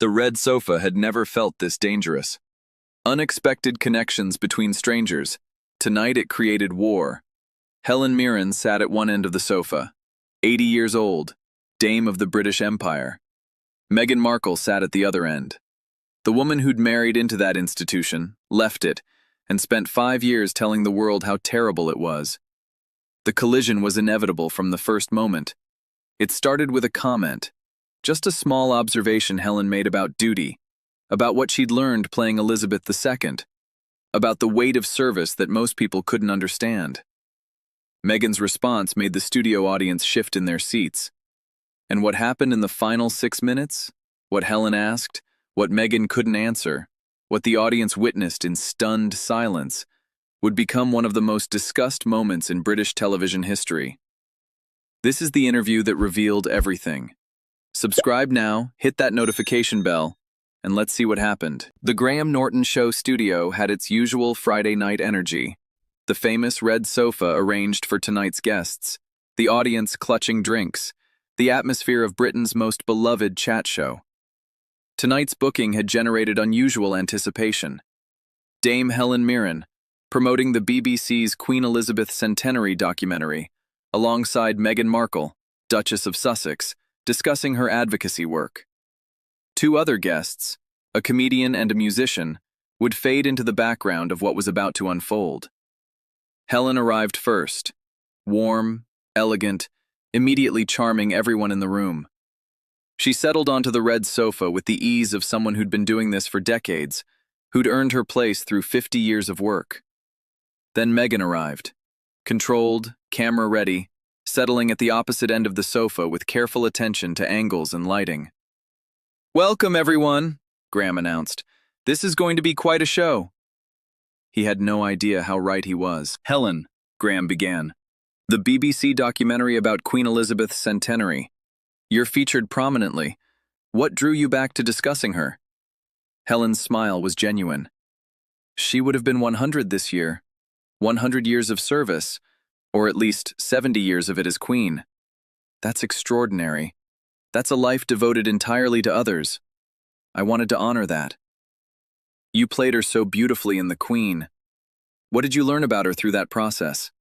The red sofa had never felt this dangerous. Unexpected connections between strangers. Tonight it created war. Helen Mirren sat at one end of the sofa, 80 years old, dame of the British Empire. Meghan Markle sat at the other end. The woman who'd married into that institution, left it, and spent 5 years telling the world how terrible it was. The collision was inevitable from the first moment. It started with a comment, just a small observation Helen made about duty, about what she'd learned playing Elizabeth II, about the weight of service that most people couldn't understand. Meghan's response made the studio audience shift in their seats. And what happened in the final 6 minutes? What Helen asked, what Meghan couldn't answer, what the audience witnessed in stunned silence, would become one of the most discussed moments in British television history. This is the interview that revealed everything. Subscribe now, hit that notification bell, and let's see what happened. The Graham Norton Show studio had its usual Friday night energy. The famous red sofa arranged for tonight's guests, the audience clutching drinks, the atmosphere of Britain's most beloved chat show. Tonight's booking had generated unusual anticipation. Dame Helen Mirren, promoting the BBC's Queen Elizabeth Centenary documentary, alongside Meghan Markle, Duchess of Sussex, discussing her advocacy work. 2 other guests, a comedian and a musician, would fade into the background of what was about to unfold. Helen arrived first, warm, elegant, immediately charming everyone in the room. She settled onto the red sofa with the ease of someone who'd been doing this for decades, who'd earned her place through 50 years of work. Then Meghan arrived, controlled, camera-ready, settling at the opposite end of the sofa with careful attention to angles and lighting. "Welcome, everyone," Graham announced. "This is going to be quite a show." He had no idea how right he was. "Helen," Graham began, "the BBC documentary about Queen Elizabeth's centenary. You're featured prominently. What drew you back to discussing her?" Helen's smile was genuine. She would have been 100 this year. 100 years of service, or at least 70 years of it as queen. That's extraordinary. That's a life devoted entirely to others. I wanted to honor that. You played her so beautifully in The Queen. What did you learn about her through that process?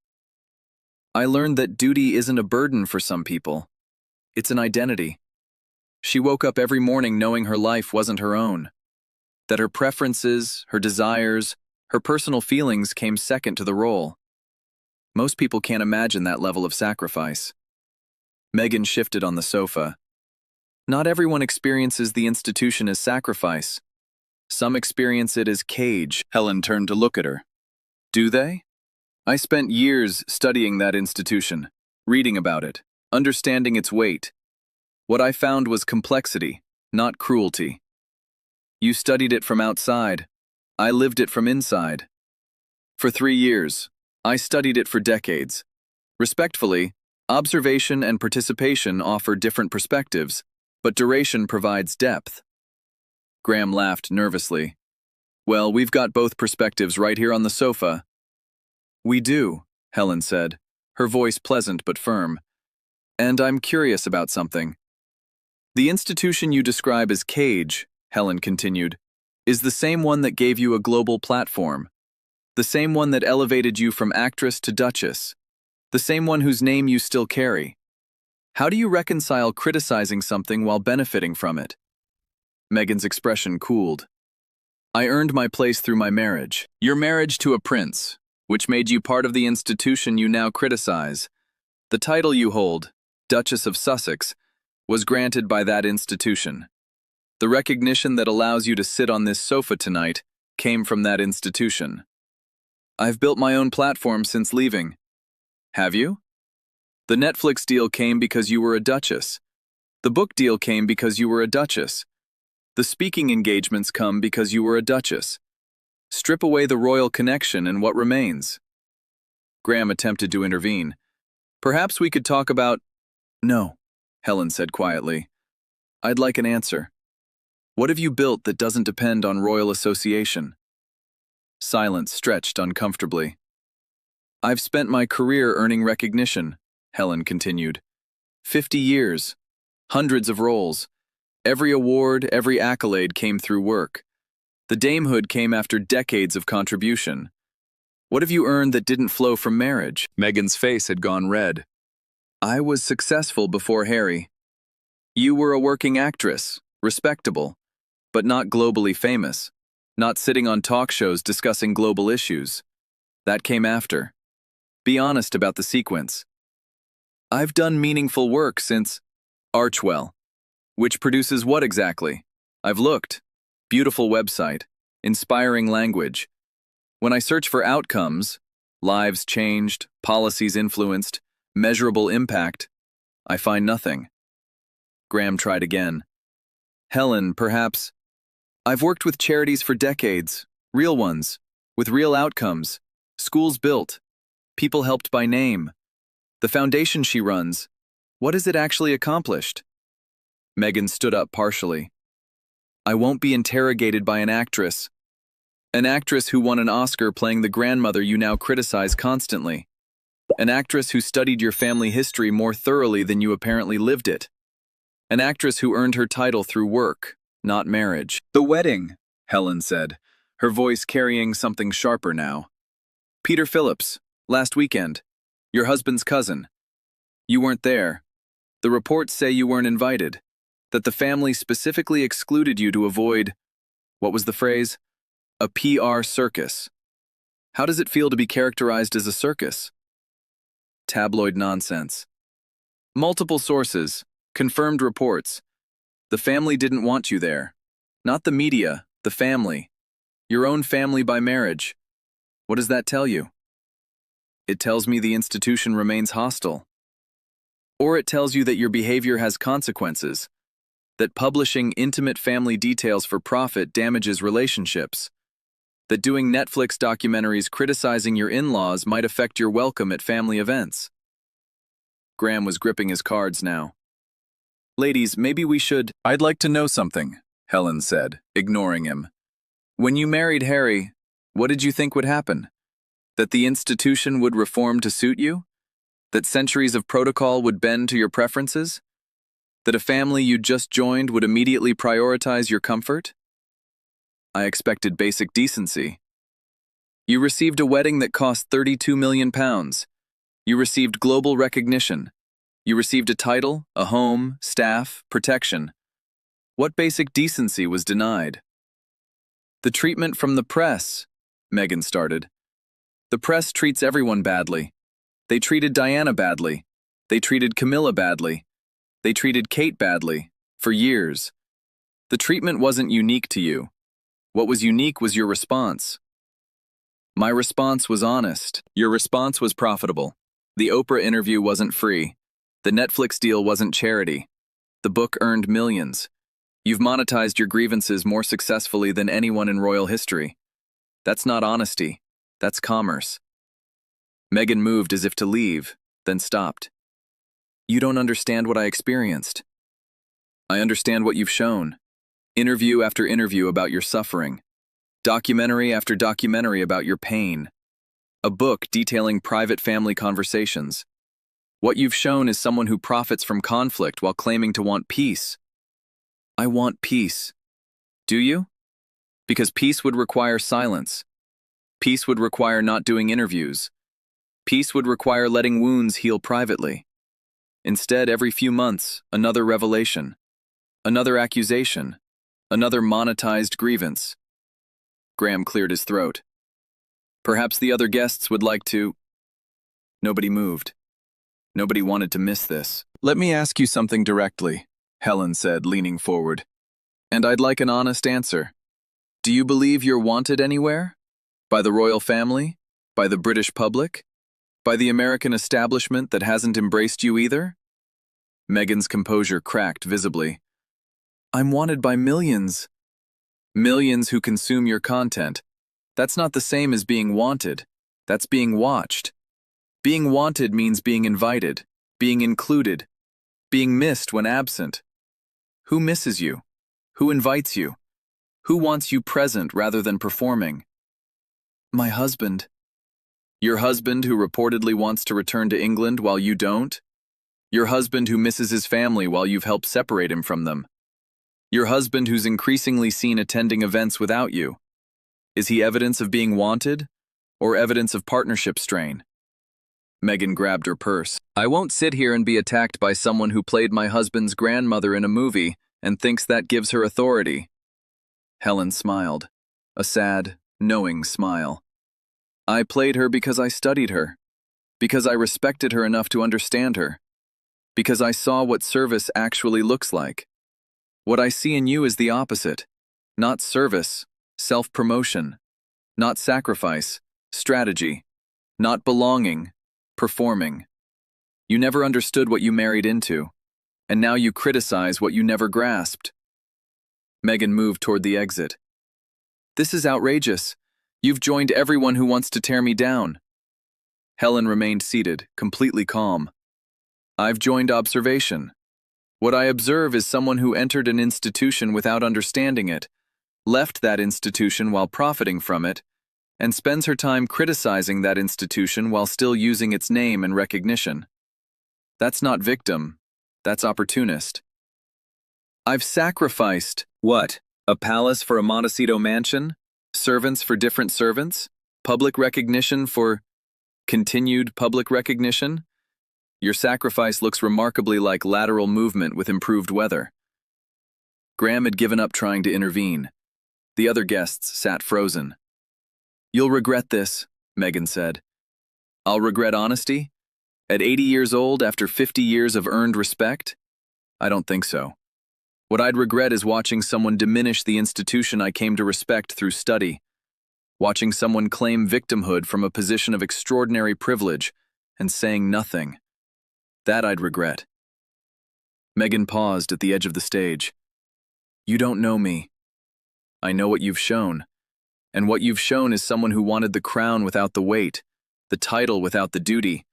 I learned that duty isn't a burden for some people. It's an identity. She woke up every morning knowing her life wasn't her own, that her preferences, her desires, her personal feelings came second to the role. Most people can't imagine that level of sacrifice. Meghan shifted on the sofa. Not everyone experiences the institution as sacrifice. Some experience it as cage. Helen turned to look at her. Do they? I spent years studying that institution, reading about it, understanding its weight. What I found was complexity, not cruelty. You studied it from outside. I lived it from inside. For 3 years, I studied it for decades. Respectfully, observation and participation offer different perspectives, but duration provides depth. Graham laughed nervously. Well, we've got both perspectives right here on the sofa. We do, Helen said, her voice pleasant but firm. And I'm curious about something. The institution you describe as cage, Helen continued, is the same one that gave you a global platform, the same one that elevated you from actress to duchess, the same one whose name you still carry. How do you reconcile criticizing something while benefiting from it? Meghan's expression cooled. I earned my place through my marriage. Your marriage to a prince, which made you part of the institution you now criticize. The title you hold, Duchess of Sussex, was granted by that institution. The recognition that allows you to sit on this sofa tonight came from that institution. I've built my own platform since leaving. Have you? The Netflix deal came because you were a duchess. The book deal came because you were a duchess. The speaking engagements come because you were a duchess. Strip away the royal connection and what remains? Graham attempted to intervene. Perhaps we could talk about... No, Helen said quietly. I'd like an answer. What have you built that doesn't depend on royal association? Silence stretched uncomfortably. I've spent my career earning recognition, Helen continued. 50 years, hundreds of roles. Every award, every accolade came through work. The damehood came after decades of contribution. What have you earned that didn't flow from marriage? Meghan's face had gone red. I was successful before Harry. You were a working actress, respectable, but not globally famous, not sitting on talk shows discussing global issues. That came after. Be honest about the sequence. I've done meaningful work since Archwell. Which produces what exactly? I've looked. Beautiful website. Inspiring language. When I search for outcomes, lives changed, policies influenced, measurable impact, I find nothing. Graham tried again. Helen, perhaps. I've worked with charities for decades, real ones, with real outcomes, schools built, people helped by name. The foundation she runs, what has it actually accomplished? Meghan stood up partially. I won't be interrogated by an actress. An actress who won an Oscar playing the grandmother you now criticize constantly. An actress who studied your family history more thoroughly than you apparently lived it. An actress who earned her title through work, not marriage. The wedding, Helen said, her voice carrying something sharper now. Peter Phillips, last weekend. Your husband's cousin. You weren't there. The reports say you weren't invited. That the family specifically excluded you to avoid, what was the phrase? A PR circus. How does it feel to be characterized as a circus? Tabloid nonsense. Multiple sources, confirmed reports. The family didn't want you there. Not the media, the family. Your own family by marriage. What does that tell you? It tells me the institution remains hostile. Or it tells you that your behavior has consequences. That publishing intimate family details for profit damages relationships. That doing Netflix documentaries criticizing your in-laws might affect your welcome at family events. Graham was gripping his cards now. Ladies, maybe we should— I'd like to know something, Helen said, ignoring him. When you married Harry, what did you think would happen? That the institution would reform to suit you? That centuries of protocol would bend to your preferences? That a family you just joined would immediately prioritize your comfort? I expected basic decency. You received a wedding that cost £32 million. You received global recognition. You received a title, a home, staff, protection. What basic decency was denied? The treatment from the press, Meghan started. The press treats everyone badly. They treated Diana badly. They treated Camilla badly. They treated Kate badly, for years. The treatment wasn't unique to you. What was unique was your response. My response was honest. Your response was profitable. The Oprah interview wasn't free. The Netflix deal wasn't charity. The book earned millions. You've monetized your grievances more successfully than anyone in royal history. That's not honesty. That's commerce. Meghan moved as if to leave, then stopped. You don't understand what I experienced. I understand what you've shown. Interview after interview about your suffering. Documentary after documentary about your pain. A book detailing private family conversations. What you've shown is someone who profits from conflict while claiming to want peace. I want peace. Do you? Because peace would require silence. Peace would require not doing interviews. Peace would require letting wounds heal privately. Instead, every few months, another revelation, another accusation, another monetized grievance. Graham cleared his throat. Perhaps the other guests would like to— Nobody moved. Nobody wanted to miss this. Let me ask you something directly, Helen said, leaning forward. And I'd like an honest answer. Do you believe you're wanted anywhere? By the royal family? By the British public? By the American establishment that hasn't embraced you either? Meghan's composure cracked visibly. I'm wanted by millions. Millions who consume your content. That's not the same as being wanted. That's being watched. Being wanted means being invited, being included, being missed when absent. Who misses you? Who invites you? Who wants you present rather than performing? My husband. Your husband who reportedly wants to return to England while you don't? Your husband who misses his family while you've helped separate him from them? Your husband who's increasingly seen attending events without you. Is he evidence of being wanted, or evidence of partnership strain? Meghan grabbed her purse. I won't sit here and be attacked by someone who played my husband's grandmother in a movie and thinks that gives her authority. Helen smiled, a sad, knowing smile. I played her because I studied her, because I respected her enough to understand her, because I saw what service actually looks like. What I see in you is the opposite. Not service, self-promotion. Not sacrifice, strategy. Not belonging, performing. You never understood what you married into, and now you criticize what you never grasped. Meghan moved toward the exit. This is outrageous. You've joined everyone who wants to tear me down. Helen remained seated, completely calm. I've joined observation. What I observe is someone who entered an institution without understanding it, left that institution while profiting from it, and spends her time criticizing that institution while still using its name and recognition. That's not victim, that's opportunist. I've sacrificed, what, a palace for a Montecito mansion? Servants for different servants? Public recognition for continued public recognition? Your sacrifice looks remarkably like lateral movement with improved weather. Graham had given up trying to intervene. The other guests sat frozen. You'll regret this, Meghan said. I'll regret honesty? At 80 years old, after 50 years of earned respect? I don't think so. What I'd regret is watching someone diminish the institution I came to respect through study, watching someone claim victimhood from a position of extraordinary privilege and saying nothing. That I'd regret. Meghan paused at the edge of the stage. You don't know me. I know what you've shown. And what you've shown is someone who wanted the crown without the weight, the title without the duty,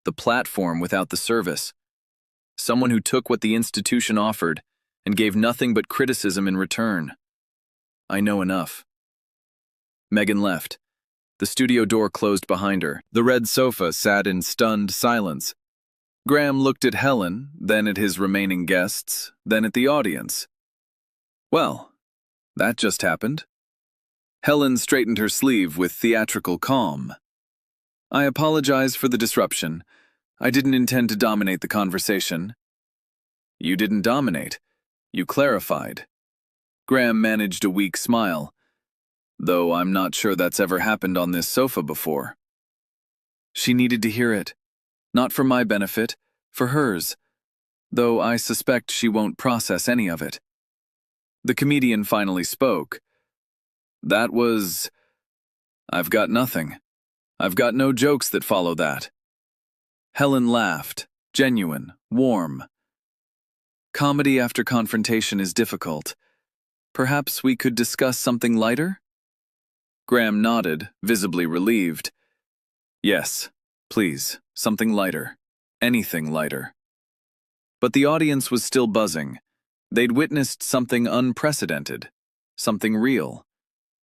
the platform without the service. Someone who took what the institution offered and gave nothing but criticism in return. I know enough. Meghan left. The studio door closed behind her. The red sofa sat in stunned silence. Graham looked at Helen, then at his remaining guests, then at the audience. Well, that just happened. Helen straightened her sleeve with theatrical calm. I apologize for the disruption. I didn't intend to dominate the conversation. You didn't dominate. You clarified. Graham managed a weak smile, though I'm not sure that's ever happened on this sofa before. She needed to hear it. Not for my benefit, for hers, though I suspect she won't process any of it. The comedian finally spoke. That was... I've got nothing. I've got no jokes that follow that. Helen laughed, genuine, warm. Comedy after confrontation is difficult. Perhaps we could discuss something lighter? Graham nodded, visibly relieved. Yes, please, something lighter. Anything lighter. But the audience was still buzzing. They'd witnessed something unprecedented, something real,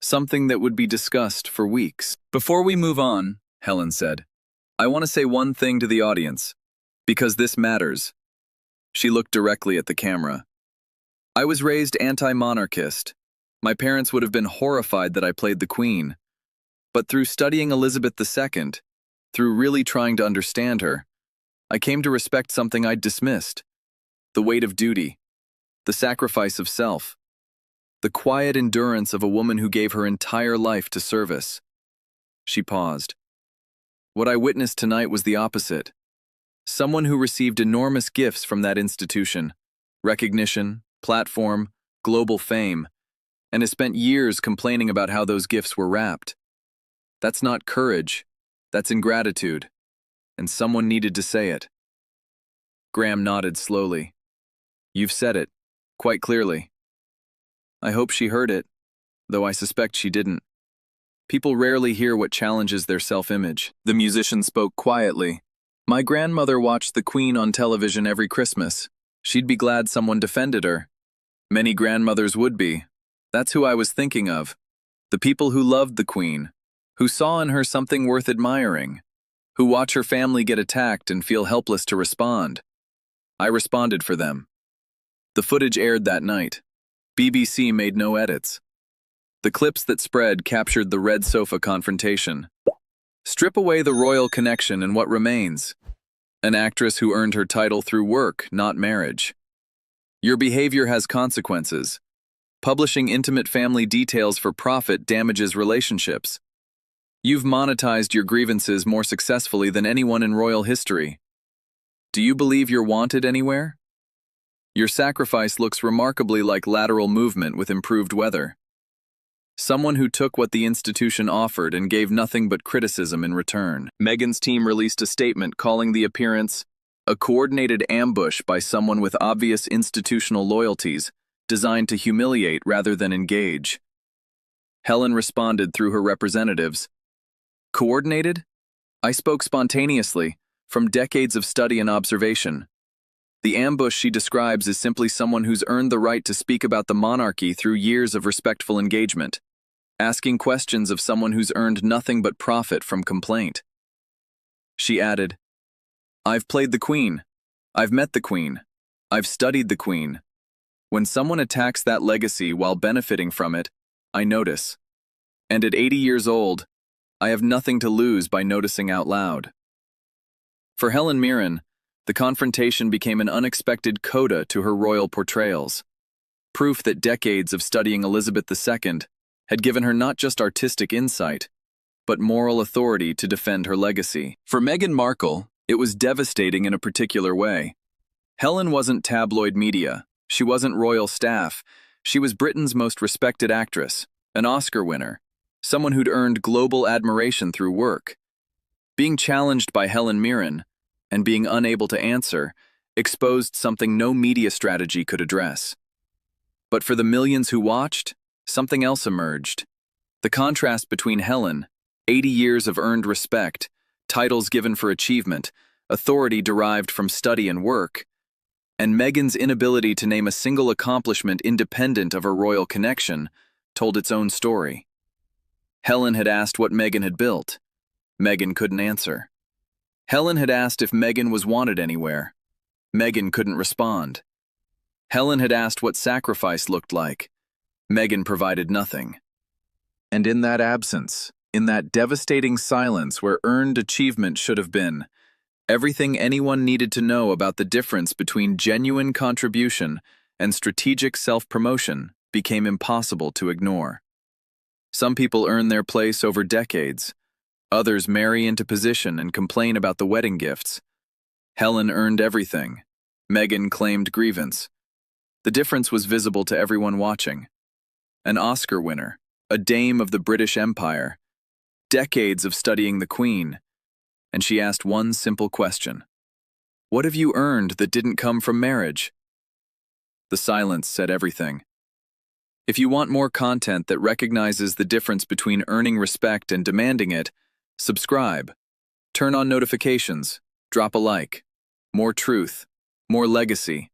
something that would be discussed for weeks. Before we move on, Helen said, I want to say one thing to the audience, because this matters. She looked directly at the camera. I was raised anti-monarchist. My parents would have been horrified that I played the Queen. But through studying Elizabeth II, through really trying to understand her, I came to respect something I'd dismissed. The weight of duty, the sacrifice of self, the quiet endurance of a woman who gave her entire life to service. She paused. What I witnessed tonight was the opposite. Someone who received enormous gifts from that institution, recognition, platform, global fame, and has spent years complaining about how those gifts were wrapped. That's not courage, that's ingratitude, and someone needed to say it. Graham nodded slowly. You've said it, quite clearly. I hope she heard it, though I suspect she didn't. People rarely hear what challenges their self-image. The musician spoke quietly. My grandmother watched the Queen on television every Christmas. She'd be glad someone defended her. Many grandmothers would be. That's who I was thinking of. The people who loved the Queen, who saw in her something worth admiring, who watch her family get attacked and feel helpless to respond. I responded for them. The footage aired that night. BBC made no edits. The clips that spread captured the red sofa confrontation. Strip away the royal connection and what remains? An actress who earned her title through work, not marriage. Your behavior has consequences. Publishing intimate family details for profit damages relationships. You've monetized your grievances more successfully than anyone in royal history. Do you believe you're wanted anywhere? Your sacrifice looks remarkably like lateral movement with improved weather. Someone who took what the institution offered and gave nothing but criticism in return. Meghan's team released a statement calling the appearance a coordinated ambush by someone with obvious institutional loyalties, designed to humiliate rather than engage. Helen responded through her representatives. Coordinated? I spoke spontaneously, from decades of study and observation. The ambush she describes is simply someone who's earned the right to speak about the monarchy through years of respectful engagement, asking questions of someone who's earned nothing but profit from complaint. She added, I've played the Queen. I've met the Queen. I've studied the Queen. When someone attacks that legacy while benefiting from it, I notice. And at 80 years old, I have nothing to lose by noticing out loud. For Helen Mirren, the confrontation became an unexpected coda to her royal portrayals, proof that decades of studying Elizabeth II had given her not just artistic insight, but moral authority to defend her legacy. For Meghan Markle, it was devastating in a particular way. Helen wasn't tabloid media, she wasn't royal staff, she was Britain's most respected actress, an Oscar winner, someone who'd earned global admiration through work. Being challenged by Helen Mirren, and being unable to answer, exposed something no media strategy could address. But for the millions who watched, something else emerged. The contrast between Helen, 80 years of earned respect, titles given for achievement, authority derived from study and work, and Meghan's inability to name a single accomplishment independent of her royal connection, told its own story. Helen had asked what Meghan had built. Meghan couldn't answer. Helen had asked if Meghan was wanted anywhere. Meghan couldn't respond. Helen had asked what sacrifice looked like. Meghan provided nothing. And in that absence, in that devastating silence where earned achievement should have been, everything anyone needed to know about the difference between genuine contribution and strategic self-promotion became impossible to ignore. Some people earn their place over decades. Others marry into position and complain about the wedding gifts. Helen earned everything. Meghan claimed grievance. The difference was visible to everyone watching. An Oscar winner, a dame of the British Empire, decades of studying the Queen, and she asked one simple question. What have you earned that didn't come from marriage? The silence said everything. If you want more content that recognizes the difference between earning respect and demanding it, subscribe, turn on notifications, drop a like. More truth, more legacy,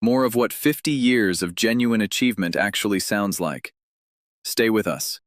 more of what 50 years of genuine achievement actually sounds like. Stay with us.